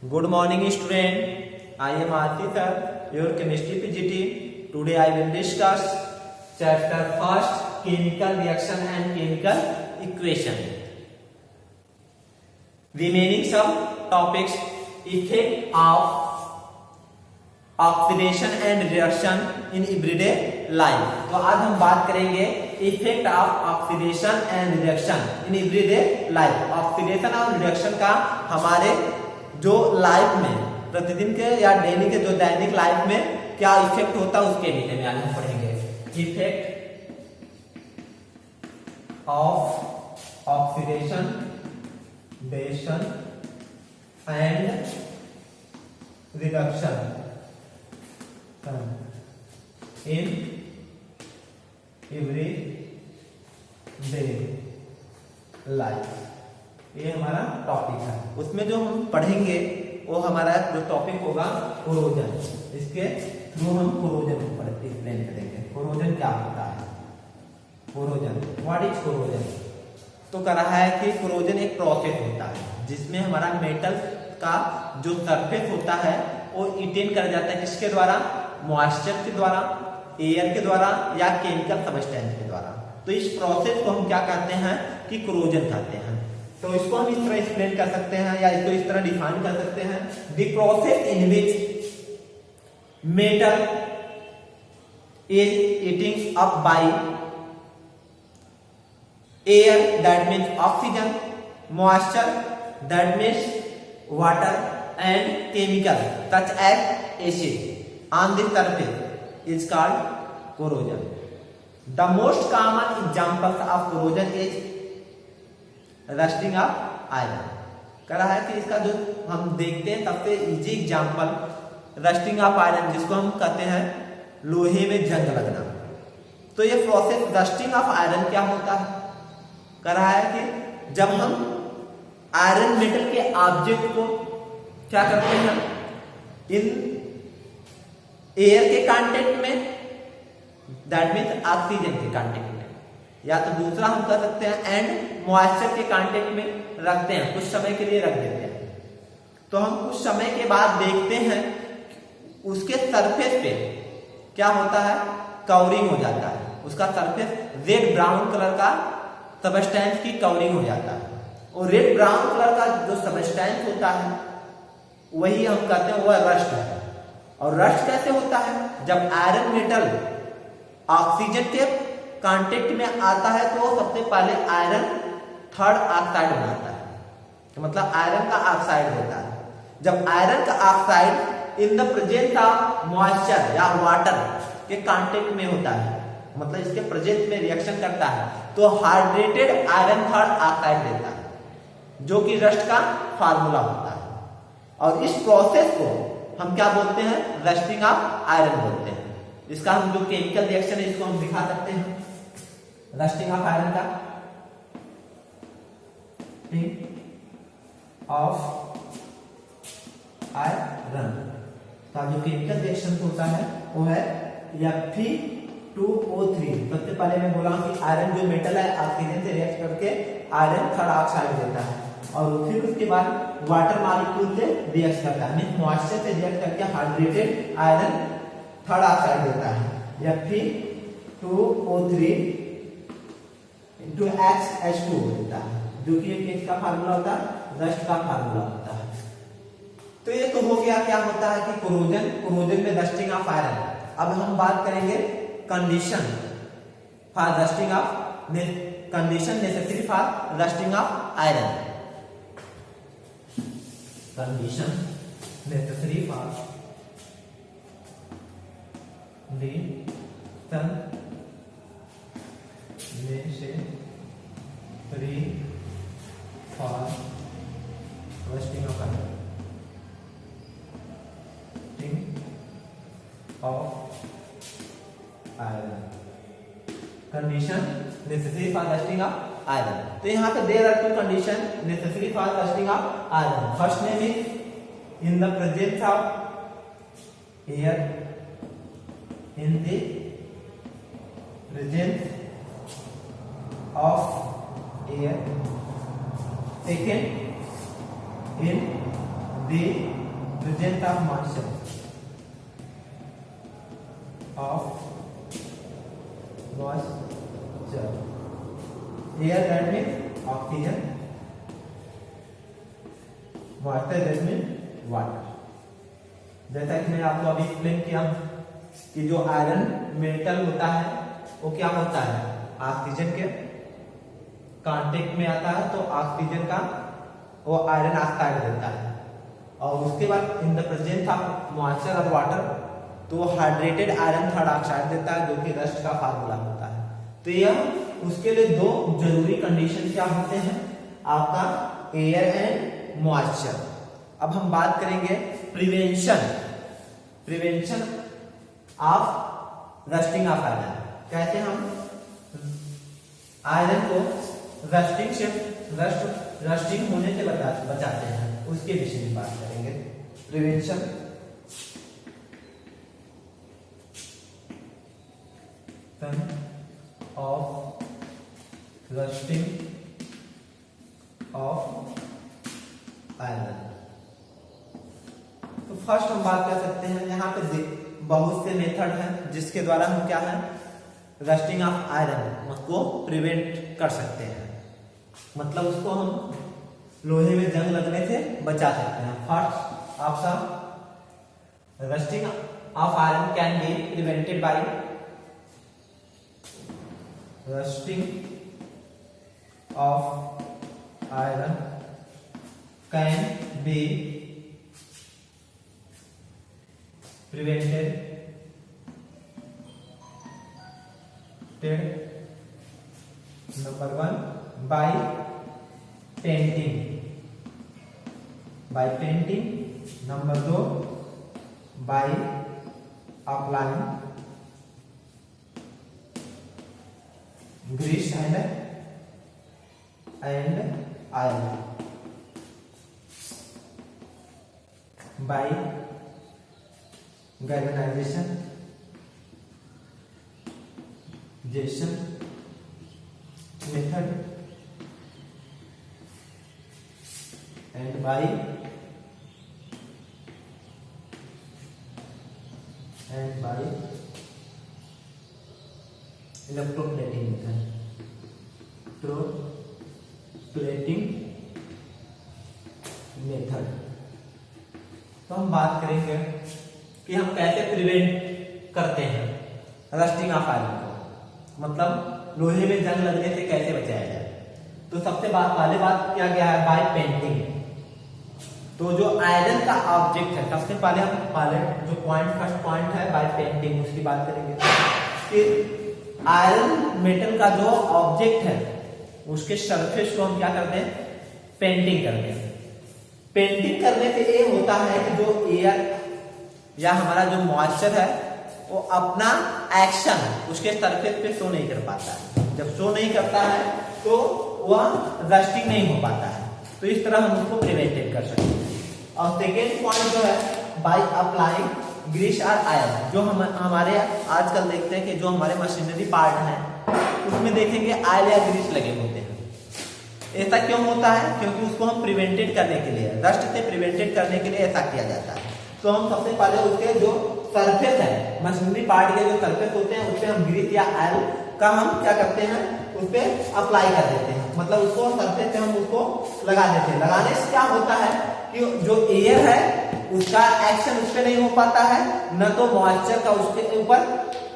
Good morning, student. I am Aarti sir, your chemistry PGT. Today I will discuss chapter first, chemical reaction and chemical equation. Remaining some topics: effect of oxidation and reduction in everyday life. तो आज हम बात करेंगे effect of oxidation and reduction in everyday life. Oxidation और reduction का हमारे जो life में प्रतिदिन के या डेली के जो दैनिक लाइफ में क्या इफेक्ट होता है उसके विषय में आज हम पढ़ेंगे। Effect of oxidation and reduction in every day life, ये हमारा टॉपिक है। उसमें जो हम पढ़ेंगे वो हमारा जो टॉपिक होगा कोरोजन। इसके थ्रू हम कोरोजन एक्सप्लेन करेंगे। कोरोजन क्या होता है? Corrosion, what is corrosion? तो कह रहा है कि कोरोजन एक प्रोसेस होता है जिसमें हमारा मेटल का जो सरफेस होता है वो इटेन कर जाता है। किसके द्वारा? मॉइस्चर के द्वारा, एयर के द्वारा या केमिकल सबस्टेंस के द्वारा। तो इस प्रोसेस को हम क्या कहते हैं कि कोरोजन कहते हैं। तो इसको हम इस तरह एक्सप्लेन कर सकते हैं या इसको इस तरह डिफाइन कर सकते हैं। The process in which metal is eating up by air, that means oxygen, moisture, that means water, and chemical such as acid on the surface is called corrosion. The most common examples of corrosion is rusting of iron. कह रहा है कि इसका जो हम देखते हैं सबसे easy example rusting of iron, जिसको हम कहते हैं लोहे में जंग लगना। तो ये प्रोसेस रस्टिंग ऑफ आयरन क्या होता है? कह रहा है कि जब हम आयरन मेटल के ऑब्जेक्ट को क्या करते हैं, इन एयर के कांटेक्ट में, दैट मीन्स ऑक्सीजन के कांटेक्ट में, या तो दूसरा हम कर सकते हैं एंड मॉइस्चर के कांटेक्ट में रखते हैं, कुछ समय के लिए रख देते हैं। तो हम कुछ समय के बाद देखते हैं उसके सरफेस पे क्या होता है, कवरिंग हो जाता है। उसका सरफेस रेड ब्राउन कलर का सबस्टेंस की कवरिंग हो जाता है। और रेड ब्राउन कलर का जो सबस्टेंस होता है वही हम कहते हैं वह रस्ट है। और रस्ट कैसे होता है? जब आयरन मेटल ऑक्सीजन के कांटेक्ट में आता है तो सबसे पहले आयरन थर्ड ऑक्साइड बनाता है, तो मतलब आयरन का ऑक्साइड होता है। जब आयरन का oxide in the presence of moisture या वाटर के कांटेक्ट में होता है, मतलब इसके प्रेजेंस में रिएक्शन करता है, तो हाइड्रेटेड आयरन थर्ड ऑक्साइड देता है, जो कि रस्ट का फार्मूला होता है। और इस प्रोसेस को हम क्या बोलते हैं? रस्टिंग ऑफ आयरन बोलते हैं। इसका हम जो केमिकल रिएक्शन है इसको हम दिखा सकते हैं रस्टिंग ऑफ आयरन का। ऑफ आयरन का जो केमिकल रिएक्शन होता है वो है Fe2O3। सबसे पहले मैं बोला कि आयरन जो मेटल है ऑक्सीजन से रिएक्ट करके आयरन थर्ड ऑक्साइड देता है, और फिर उसके बाद वाटर मॉलिक्यूल से रिएक्ट करता है, मींस मॉइस्चर से रिएक्ट करके हाइड्रेटेड आयरन थर्ड ऑक्साइड देता है, Fe2O3 H2 देता है, जो कि किसका फार्मूला होता है? रस्ट का फार्मूला होता है। तो ये तो हो गया क्या होता है कि कोरोजन में रस्टिंग ऑफ आयरन। अब हम बात करेंगे condition for rusting of condition necessary for rusting of iron. Condition necessary for rusting of iron condition necessary for rusting of iron. तो यहाँ पे there are two condition necessary for rusting of iron. First name is in the presence of air, in the presence of air. Second, in the the presence of moisture air, that means oxygen, moisture that means water। जैसा कि मैंने आपको अभी explain किया कि जो iron metal होता है वो क्या होता है, ऑक्सीजन के कांटेक्ट में आता है तो ऑक्सीजन का वो आयरन ऑक्साइड देता है, और उसके बाद इन द प्रेजेंस ऑफ मॉइस्चर और वाटर तो वो हाइड्रेटेड आयरन थर्ड ऑक्साइड देता है, जो कि रस्ट का फार्मूला होता है। तो यह उसके लिए दो जरूरी कंडीशन क्या होते हैं आपका, एयर एंड मॉइस्चर। अब हम बात करेंगे prevention of rusting of iron. कहते हैं हम आयरन को रस्टिंग होने से बचाते हैं, उसके विषय में बात करेंगे। Prevention of rusting of iron. तो फर्स्ट हम बात कर सकते हैं, यहाँ पे बहुत से मेथड हैं जिसके द्वारा हम क्या है रस्टिंग ऑफ आयरन को प्रिवेंट कर सकते हैं, मतलब उसको हम लोहे में जंग लगने से बचा सकते हैं। First option, rusting of iron can be prevented by rusting of iron can be prevented number 1 by painting, number 2 by applying grease and iron, by galvanization method and by electroplating method। तो हम बात करेंगे कि हम कैसे prevent करते हैं rusting of iron को, मतलब लोहे में जंग लगने से कैसे बचाया जाए। तो सबसे पहले बात किया गया है बाय पेंटिंग। तो जो आयरन का ऑब्जेक्ट है, सबसे पहले हम जो फर्स्ट पॉइंट है बाय पेंटिंग, उसकी बात करेंगे कि आयरन मेटल का जो ऑब्जेक्ट है उसके सरफेस को हम क्या करते हैं, पेंटिंग करते हैं। पेंटिंग करने से ये होता है कि जो एयर या हमारा जो मॉइस्चर है वो अपना एक्शन उसके सरफेस पे शो नहीं कर पाता है। जब शो नहीं करता है तो वह रस्टिंग नहीं हो पाता है। तो इस तरह हम उसको प्रिवेंटेड कर सकते हैं। और सेकेंड पॉइंट जो है बाय अप्लाइंग ग्रीस और आयरन। जो हम हमारे आजकल देखते हैं कि जो हमारे मशीनरी पार्ट हैं उसमें देखेंगे आयल या ग्रीस लगे होते हैं। ऐसा क्यों होता है? क्योंकि उसको हम प्रिवेंटेड करने के लिए, रस्ट से प्रिवेंटेड करने के लिए ऐसा किया जाता है। तो हम सबसे पहले उसके जो सरफेस है, मशीनरी पार्ट के जो सरफेस होते हैं उस पर हम ग्रीस या आयल का हम क्या करते हैं, उस पर अप्लाई कर देते हैं। मतलब उसको सरफेस पे हम उसको लगा देते हैं। लगाने से क्या होता है कि जो एयर है उसका एक्शन उस पर नहीं हो पाता है, न तो मॉइस्चर का उसके ऊपर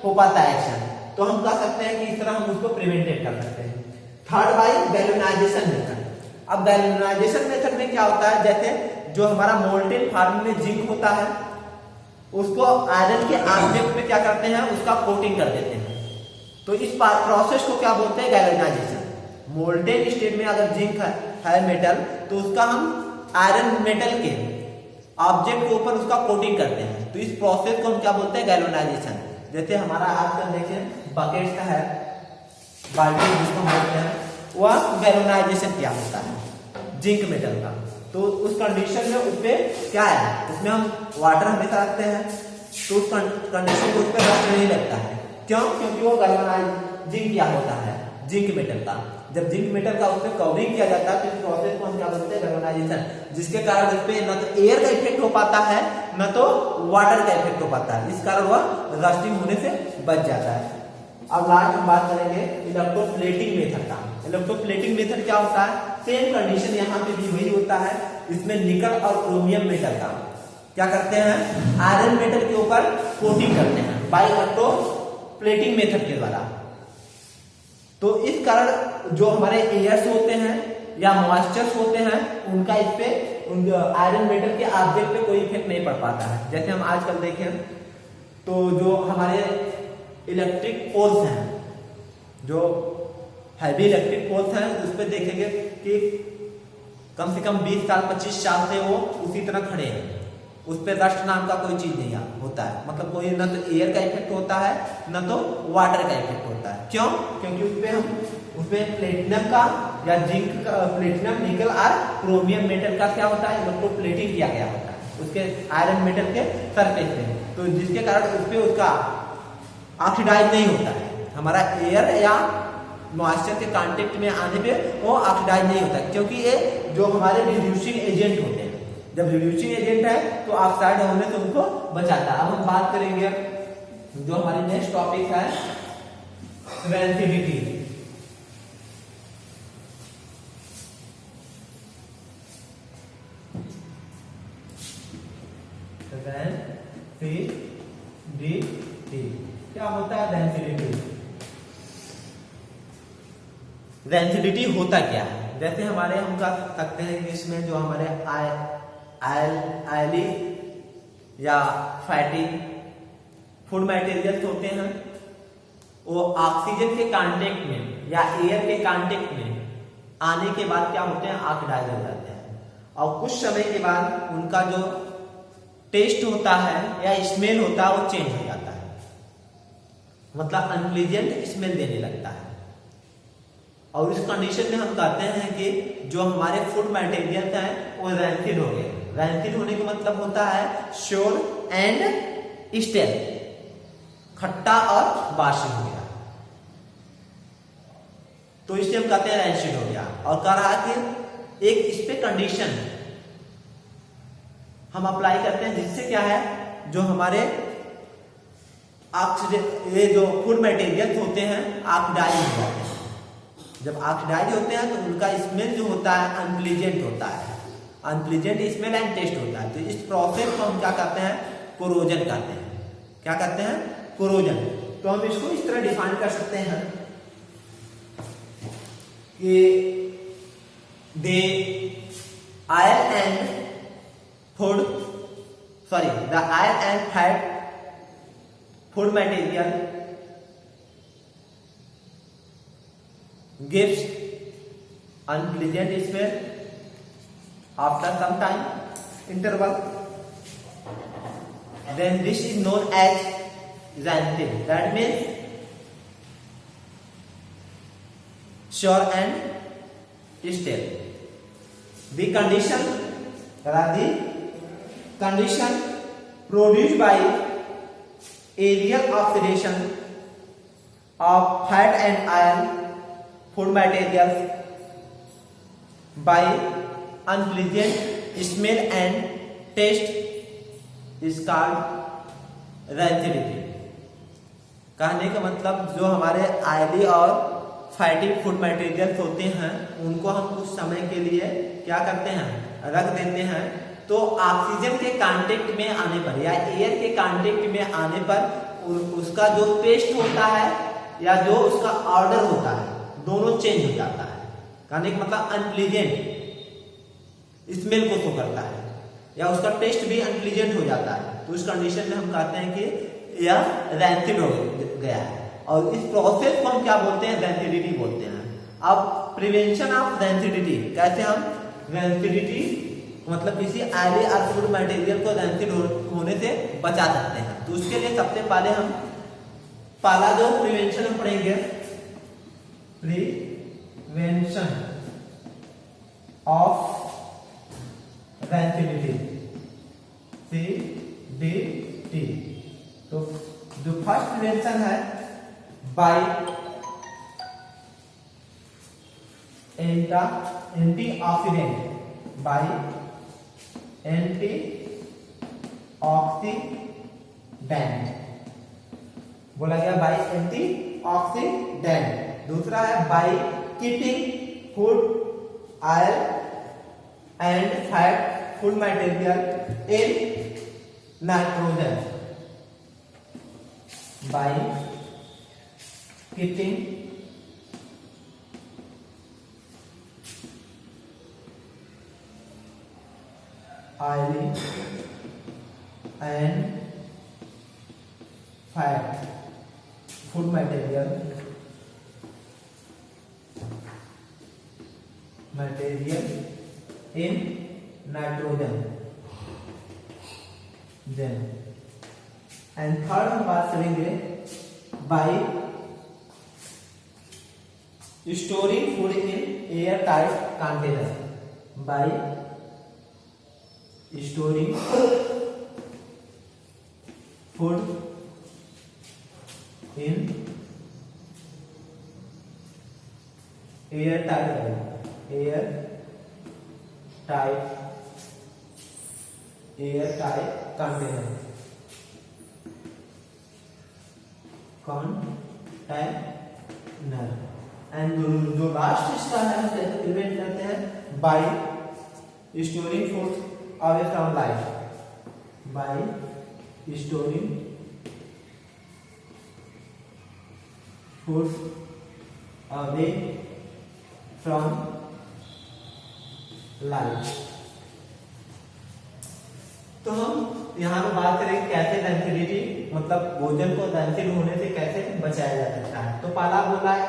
हो पाता है एक्शन। तो हम कह सकते हैं कि इस तरह हम उसको प्रिवेंटेड कर सकते हैं। Third by galvanization method. अब गैल्वेनाइजेशन मेथड में क्या होता है, जैसे जो हमारा मोल्टेन फॉर्म में जिंक होता है उसको आयरन के ऑब्जेक्ट पे क्या करते हैं, उसका कोटिंग कर देते हैं। तो इस प्रोसेस को क्या बोलते हैं, गैल्वेनाइजेशन। मोल्टेन स्टेट में अगर जिंक है मेटल, तो उसका हम आयरन मेटल के ऑब्जेक्ट के ऊपर उसका कोटिंग करते हैं। तो इस प्रोसेस को हम क्या बोलते हैं, गैल्वेनाइजेशन। जैसे हमारा आजकल देखिए बकेट का है, बाल्टी जिसको बोलते हैं, वह गैल्वेनाइजेशन क्या होता है जिंक मेटल का। तो उस कंडीशन में उसपे क्या है, उसमें हम वाटर हमेशा रखते हैं, तो उस कंडीशन में उस पर रस्ट नहीं लगता है। क्यों? क्योंकि वो गैल्वेनाइज जिंक क्या होता है, जिंक मेटल का। जब जिंक मेटल का उसमें कवरिंग किया जाता है तो इस प्रोसेस को हम क्या बोलते हैं, गैल्वेनाइजेशन, जिसके कारण उस पे न तो एयर का इफेक्ट हो पाता है न तो वाटर का इफेक्ट हो पाता है, इस कारण वह रस्टिंग होने से बच जाता है। अब लास्ट हम बात करेंगे इलेक्ट्रोप्लेटिंग मेथड का। इलेक्ट्रोप्लेटिंग मेथड क्या होता है, सेम कंडीशन यहाँ पे भी वही होता है। इसमें निकल और क्रोमियम मेटल का क्या करते हैं, आयरन मेटल के ऊपर कोटिंग करते हैं बाय इलेक्ट्रोप्लेटिंग मेथड के द्वारा। तो इस कारण जो हमारे एयर्स होते हैं या मॉइस्चर्स होते हैं उनका इस पे आयरन मेटल के ऑब्जेक्ट पे कोई इफेक्ट नहीं पड़ पाता है। जैसे हम आजकल देखें तो जो हमारे इलेक्ट्रिक पोल्स हैं, जो हैवी इलेक्ट्रिक पोल्स हैं, उस पर देखेंगे कि कम से कम 20 साल 25 साल से वो उसी तरह खड़े हैं, उस पर रस्ट नाम का कोई चीज नहीं होता है, मतलब कोई न तो एयर का इफेक्ट होता है न तो वाटर का इफेक्ट होता है। क्यों? क्योंकि उसमें प्लेटिनम का या जिंक का, प्लेटिनम निकल और क्रोमियम मेटल का क्या होता है, इलेक्ट्रोप्लेटिंग किया गया होता है उसके आयरन मेटल के सरफेस पे, तो जिसके कारण उस पर उसका ऑक्सीडाइज नहीं होता है। हमारा एयर या मॉइस्चर के कांटेक्ट में आने पे वो ऑक्सीडाइज नहीं होता, क्योंकि ये जो हमारे रिड्यूसिंग एजेंट होते हैं, जब रिड्यूसिंग एजेंट है तो ऑक्साइड होने से उनको बचाता है। अब हम बात करेंगे जो हमारी नेक्स्ट टॉपिक है रेंसिडिटी। रेंसिडिटी क्या होता है? रेंसिडिटी होता क्या है? जैसे हमारे हम कह सकते हैं कि इसमें जो हमारे आयली या फैटी फूड मटेरियल्स होते हैं वो ऑक्सीजन के कांटेक्ट में या एयर के कांटेक्ट में आने के बाद क्या होते हैं, ऑक्सीडाइज हो जाते हैं, और कुछ समय के बाद उनका जो टेस्ट होता है या स्मेल होता है वो चेंज हो जाता है, मतलब अनप्लीजेंट स्मेल देने लगता है। और इस कंडीशन में हम कहते हैं कि जो हमारे फूड मटेरियल हैं वो रैंसिड हो गए। रैंसिड होने का मतलब होता है श्योर एंड स्टेल, खट्टा और बासी हो गया, तो इससे हम कहते हैं रैंसिड हो गया। और कह रहा है कि एक इस पे कंडीशन हम अप्लाई करते हैं जिससे क्या है, जो हमारे ये जो फूड मटेरियल होते हैं ऑक्सीडाइज हो जाते हैं। जब ऑक्सीडाइज होते हैं तो उनका स्मेल जो होता है अनप्लीजेंट होता है, अनप्लीजेंट स्मेल एंड टेस्ट होता है। तो इस प्रोसेस को हम क्या कहते हैं, कोरोजन कहते हैं। क्या कहते हैं? कोरोजन। तो हम इसको इस तरह डिफाइन कर सकते हैं कि they iron and food the iron and fat food material gives unpleasant smell after some time interval, then this is known as rancid. That means sour and stale. The condition produced by aerial oxidation of fat and iron food materials by unpleasant smell and taste is called rancidity। कहने का मतलब जो हमारे oily और fatty food materials होते हैं उनको हम कुछ समय के लिए क्या करते हैं, रख देते हैं, तो ऑक्सीजन के कांटेक्ट में आने पर या एयर के कांटेक्ट में आने पर उसका जो टेस्ट होता है या जो उसका ऑर्डर होता है दोनों चेंज हो जाता है। कहने का मतलब अनप्लीजेंट स्मेल को शो करता है या उसका टेस्ट भी अनप्लीजेंट हो जाता है। तो इस कंडीशन में हम कहते हैं कि यह रैंसिड हो गया है, और इस प्रोसेस को हम क्या बोलते हैं, रैंसिडिटी बोलते हैं। अब प्रिवेंशन ऑफ रैंसिडिटी, कैसे हम रैंसिडिटी मतलब किसी आयली और फूड मटेरियल को रैंसिड होने से बचा सकते हैं। तो उसके लिए सबसे पहले हम पहला जो प्रिवेंशन हम पढ़ेंगे, प्रिवेंशन ऑफ रैंसिडिटी, CDT। तो जो फर्स्ट प्रिवेंशन है बाय एंटीऑक्सीडेंट बाय एंटीऑक्सीडेंट बोला गया, बाय एंटीऑक्सीडेंट। दूसरा है by keeping food oil and fat food material in nitrogen, by keeping oily and fat food material in nitrogen। then and third हम बात करेंगे by storing food in airtight container, by storing food in airtight container and जो last इसका है हम कैसे prevent करते हैं, bye storing food away from light, by storing food away from light। तो हम यहाँ पे बात करेंगे कैसे डेंसिटी मतलब भोजन को डेंसिटी होने से कैसे बचाया जा सकता है। तो पहला बोला है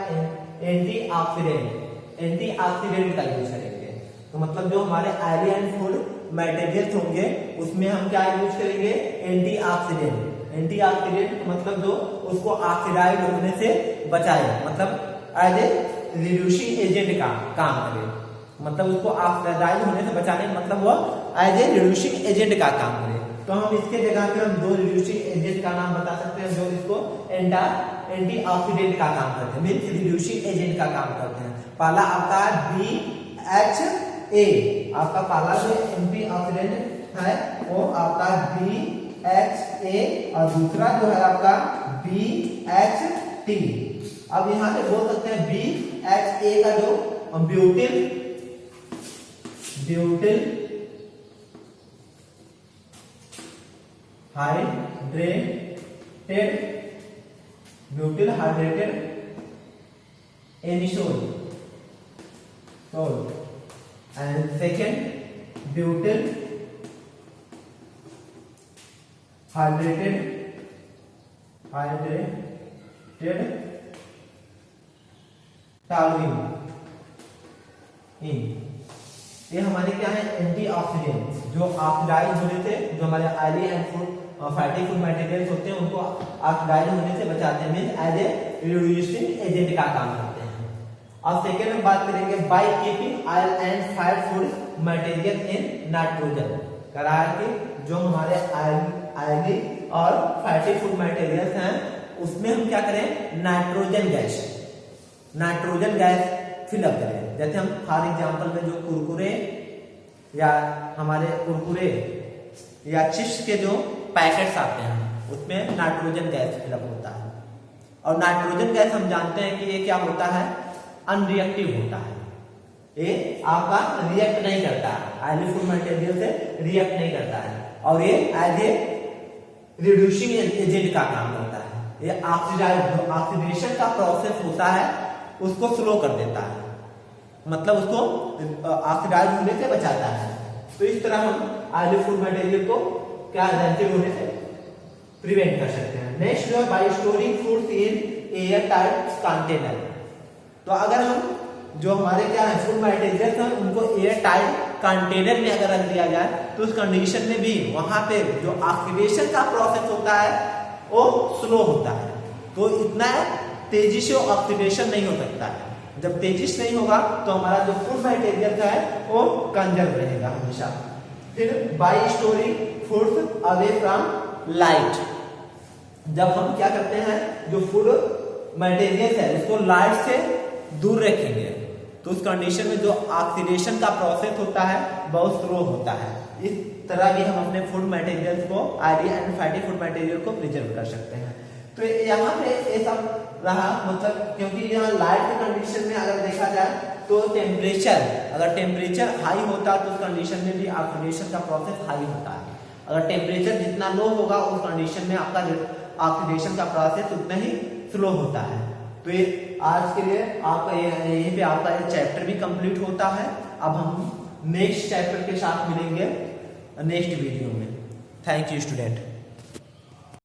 एंटीऑक्सीडेंट का यूज करेंगे। तो मतलब जो हमारे ऑयली एंड फूड मटेरियल्स होंगे उसमें हम क्या यूज करेंगे, एंटीऑक्सीडेंट मतलब जो उसको ऑक्सीडाइज होने से बचाए, मतलब एज ए रिड्यूसिंग एजेंट का काम करे, मतलब उसको ऑक्सीडाइज होने से बचाने मतलब वो एज ए रिड्यूसिंग एजेंट का काम करे। तो हम इसके जगह पे हम दो रिड्यूसिंग एजेंट का नाम बता सकते हैं जो इसको एंटीऑक्सीडेंट का काम करते हैं, मीन्स रिड्यूसिंग एजेंट का काम करते हैं। पहला आपका BHA, आपका पहला जो एंटीऑक्सीडेंट है वो आपका BHA और दूसरा जो है आपका BHT। अब यहाँ पे बोल सकते हैं BHA का जो butyl hydrated anisole and second butyl hydrated toluene। ये हमारे क्या है, एंटीऑक्सीडेंट जो ऑक्सीडाइज होने से, जो हमारे oily and food fatty food materials होते हैं उनको ऑक्सीडाइज होने से बचाते हैं, means as a reducing agent का काम करते हैं। अब सेकेंड में बात करेंगे by keeping oil and fat food material in nitrogen. करा है कि जो हमारे ऑयली और फैटी फूड मटेरियल्स हैं उसमें हम क्या करें, नाइट्रोजन गैस फिलअप करें। जैसे हम फॉर एग्जांपल में जो कुरकुरे या हमारे कुरकुरे या चिप्स के जो पैकेट्स आते हैं उसमें नाइट्रोजन गैस फिलअप होता है। और नाइट्रोजन गैस हम जानते हैं कि ये क्या होता है, अनरिएक्टिव होता है, ये आपका रिएक्ट नहीं करता है, ऑयली फूड मटेरियल से रिएक्ट नहीं करता है और ये एज ए रिड्यूसिंग एजेंट का काम करता है। ये ऑक्सीडेशन का प्रोसेस होता है उसको स्लो कर देता है, मतलब उसको ऑक्सीडाइज होने से बचाता है। तो इस तरह हम ऑयली फूड मटेरियल को क्या डेंसिटी होने से प्रिवेंट कर सकते हैं। नेक्स्ट जो है bye storing foods in air tight container. तो अगर हम जो हमारे क्या है फूड मटेरियल्स हैं उनको एयर टाइट कंटेनर में अगर रख दिया जाए तो उस कंडीशन में भी वहां पे जो ऑक्सीडेशन का प्रोसेस होता है वो स्लो होता है, तो इतना तेजी से ऑक्सीडेशन नहीं हो सकता है। जब तेजी से नहीं होगा तो हमारा जो फूड मटेरियल है वो कंजर्व रहेगा हमेशा। फिर bye storing foods away from light. जब हम क्या करते हैं जो फूड मटेरियल है उसको लाइट से दूर रखेंगे, तो उस कंडीशन में जो ऑक्सीडेशन का प्रोसेस होता है बहुत स्लो होता है। इस तरह भी हम अपने फूड मटेरियल को iron and fatty food material को प्रिजर्व कर सकते हैं। तो यहाँ पे ये सब रहा, मतलब क्योंकि यहाँ लाइट के कंडीशन में अगर देखा जाए तो टेम्परेचर, अगर टेम्परेचर हाई होता है तो उस कंडीशन में भी ऑक्सीडेशन का प्रोसेस हाई होता है। अगर टेम्परेचर जितना लो होगा उस कंडीशन में आपका ऑक्सीडेशन का प्रोसेस उतना ही स्लो होता है। तो ये आज के लिए आपका यहीं पे आपका ये चैप्टर भी कंप्लीट होता है। अब हम नेक्स्ट चैप्टर के साथ मिलेंगे नेक्स्ट वीडियो में। Thank you student.